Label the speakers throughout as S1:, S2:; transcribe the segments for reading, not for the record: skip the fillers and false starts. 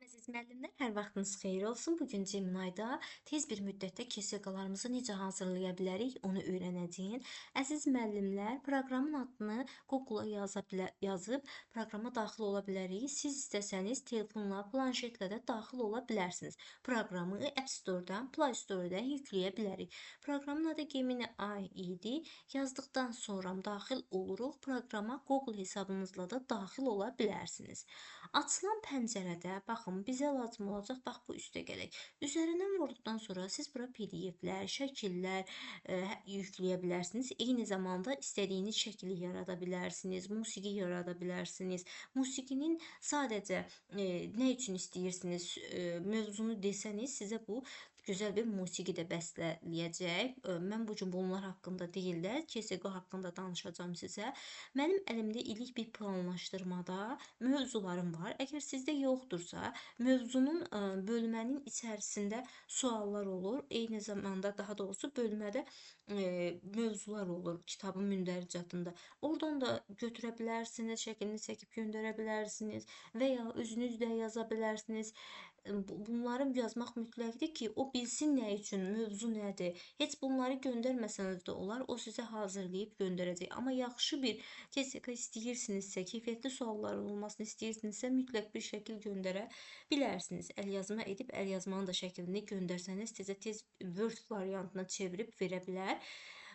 S1: Əziz müəllimlər, hər vaxtınız xeyir olsun. Bugün Gemini-da tez bir müddətdə KSQ-larımızı necə hazırlaya bilərik, onu öyrənəcəyik. Əziz müəllimlər, proqramın adını Google-a yazıb proqrama daxil ola bilərik. Siz istəsəniz telefonla, planşetlə də daxil ola bilərsiniz. Proqramı App Store-dan, Play Store-dan yükləyə bilərik. Proqramın adı Gemini AI idi. Yazdıqdan sonra daxil oluruq. Proqrama Google hesabınızla da daxil ola bilərsiniz. Açılan pəncərədə baxın, bizə lazım olacaq bax bu üstə gələk. Üzərindən vurduqdan sonra siz bura PDF-lər, şəkillər yükləyə bilərsiniz. Eyni zamanda istədiyiniz şəkili yarada bilərsiniz, musiqi yarada bilərsiniz. Musiqinin sadəcə nə üçün istəyirsiniz mövzunu desəniz, sizə bu gözəl bir musiqi də bəstələyəcək. Mən bu gün bunlar haqqında deyil də, KSQ haqqında danışacağım sizə. Mənim əlimdə illik bir planlaşdırmada mövzularım var. Əgər sizdə yoxdursa, mövzunun bölmənin içərisində suallar olur. Eyni zamanda daha doğrusu bölmədə mövzular olur kitabın mündəricatında. Oradan da götürə bilərsiniz, şəklini çəkib göndərə bilərsiniz və ya özünüz də yaza bilərsiniz. Bunları yazmaq mütləqdir ki, o bilsin nə üçün, mövzu nədir. Heç bunları göndərməsəniz də olar, o sizə hazırlayıb göndərəcək. Amma yaxşı bir KSQ istəyirsinizsə, keyfiyyətli sualların olmasını istəyirsinizsə, mütləq bir şəkil göndərə bilərsiniz. Əlyazma edib əlyazmanın da şəklini göndərsəniz, sizə tez Word variantına çevirib verə bilər.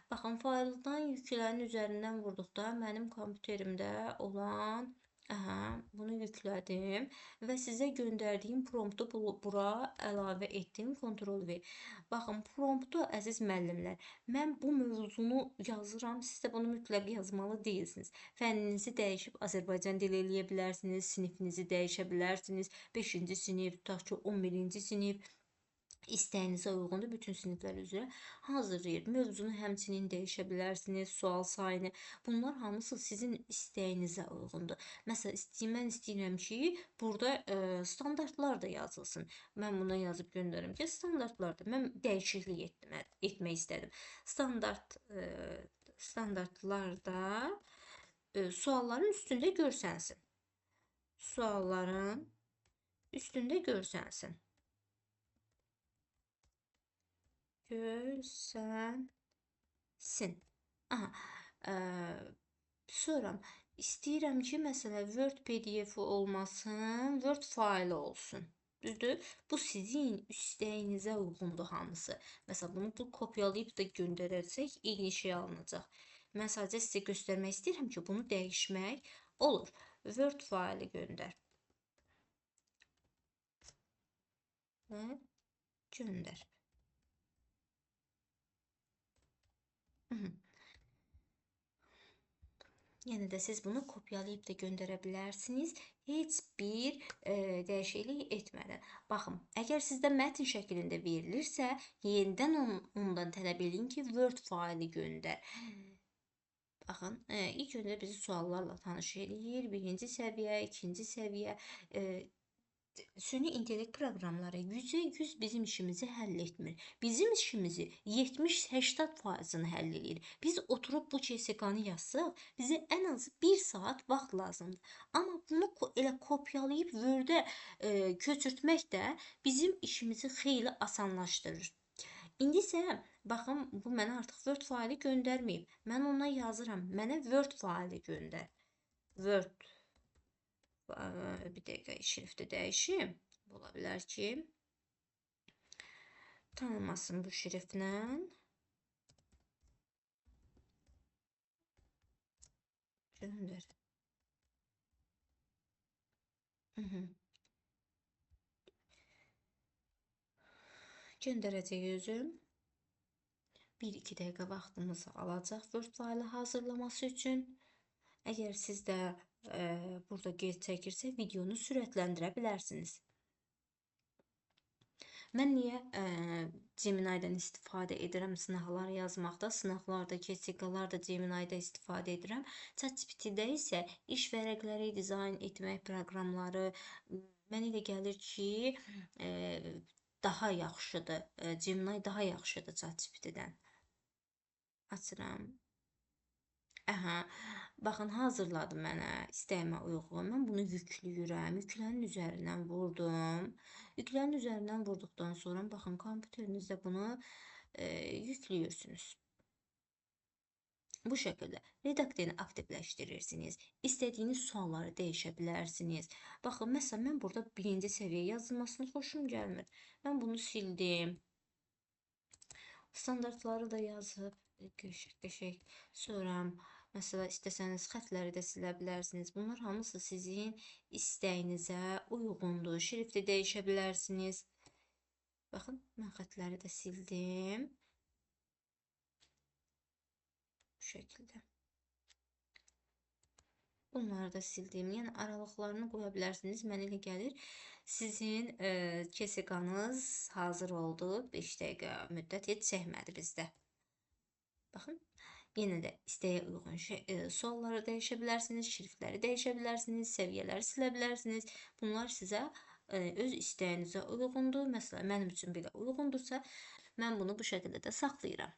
S1: Baxın, fayldan yüklənin üzərindən vurduqda mənim kompüterimdə olan bunu yüklədim və sizə göndərdiyim promptu bura əlavə etdim, Ctrl-V. Baxın, promptu əziz müəllimlər, mən bu mövzunu yazıram, siz də bunu mütləq yazmalı deyilsiniz. Fənninizi dəyişib Azərbaycan dili eləyə bilərsiniz, sinifinizi dəyişə bilərsiniz, 5-ci sinif, tutaq ki, 11-ci sinif, İstəyinizə uyğundur, bütün siniflər üzrə hazırlayır. Mövzunu həmçinin dəyişə bilərsiniz, sual sayını. Bunlar hamısı sizin istəyinizə uyğundur. Məsələn, mən istəyirəm ki, burada standartlar da yazılsın. Mən buna yazıb göndərim ki, standartlardır. Mən dəyişiklik etmək istədim. Standartlarda sualların üstündə görsənsin. Sualların üstündə görsənsin. Görsənsin. Sonra istəyirəm ki, məsələn, Word PDF-i olmasın, Word faylı olsun. Düzdür? Bu sizin istəyinizə uyğundur hamısı. Məsələn, bunu kopyalayıb da göndərərsək, eyni şey alınacaq. Mən sadəcə sizə göstərmək istəyirəm ki, bunu dəyişmək olur. Word faylı göndər. Və göndər. Yəni də siz bunu kopyalayıb da göndərə bilərsiniz, heç bir dəyişiklik etmədən. Baxın, əgər sizdə mətn şəklində verilirsə, yenidən ondan tələb edin ki, Word faylı göndər. Baxın, ilk öncə bizi suallarla tanış edir. Birinci səviyyə, ikinci səviyyə. Süni intellekt proqramları %100 bizim işimizi həll etmir. Bizim işimizi 70-80%-ni həll edir. Biz oturub bu KSQ-nı yazsaq, bizə ən azı 1 saat vaxt lazımdır. Amma bunu elə kopyalayıb Word-ə köçürtmək də bizim işimizi xeyli asanlaşdırır. İndi isə baxın, bu mənə artıq Word faylı göndərməyib. Mən ona yazıram, mənə Word faylı göndər. Word. Bir dəqiqə şrifti dəyişim. Ola bilər ki, tanınmasın bu şriftlə. Göndər. Göndərəcək özüm. 1-2 dəqiqə vaxtımızı alacaq Word faylı hazırlaması üçün. Əgər siz də burada qeyd çəkirsə, videonu sürətləndirə bilərsiniz. Mən niyə Gemini-dən istifadə edirəm sınaqlar yazmaqda, sınaqlarda, KSQ-larda Gemini-də istifadə edirəm. ChatGPT-də isə iş vərəqləri, dizayn etmək proqramları, mənə elə gəlir ki, daha yaxşıdır. Gemini daha yaxşıdır ChatGPT-dən. Açıram. Baxın, hazırladım mənə istəyimə uyğun. Mən bunu yükləyirəm. Yüklənin üzərindən vurdum. Yüklənin üzərindən vurduqdan sonra baxın, kompüterinizdə bunu yüklüyorsunuz. Bu şəkildə redaktoru aktivləşdirirsiniz. İstədiyiniz sualları dəyişə bilərsiniz. Baxın, məsələn, mən burada birinci səviyyə yazılmasını xoşum gəlmir. Mən bunu sildim. Standartları da yazıb qəşəng. Sonra məsələn istəsəniz xətləri də silə bilərsiniz. Bunlar hamısı sizin istəyinizə uyğundur. Şrifti dəyişə bilərsiniz. Baxın, mən xətləri də sildim. Bu şəkildə. Bunları da sildim. Yəni aralıqlarını qoya bilərsiniz. Mənə elə gəlir, sizin kesiqanız hazır oldu. 5 dəqiqə müddət heç çəkmədi bizdə. Baxın, yenə də istəyə uyğun sualları dəyişə bilərsiniz, şriftləri dəyişə bilərsiniz, səviyyələri silə bilərsiniz. Bunlar sizə öz istəyinizə uyğundur. Məsələn, mənim üçün belə uyğundursa, mən bunu bu şəkildə də saxlayıram.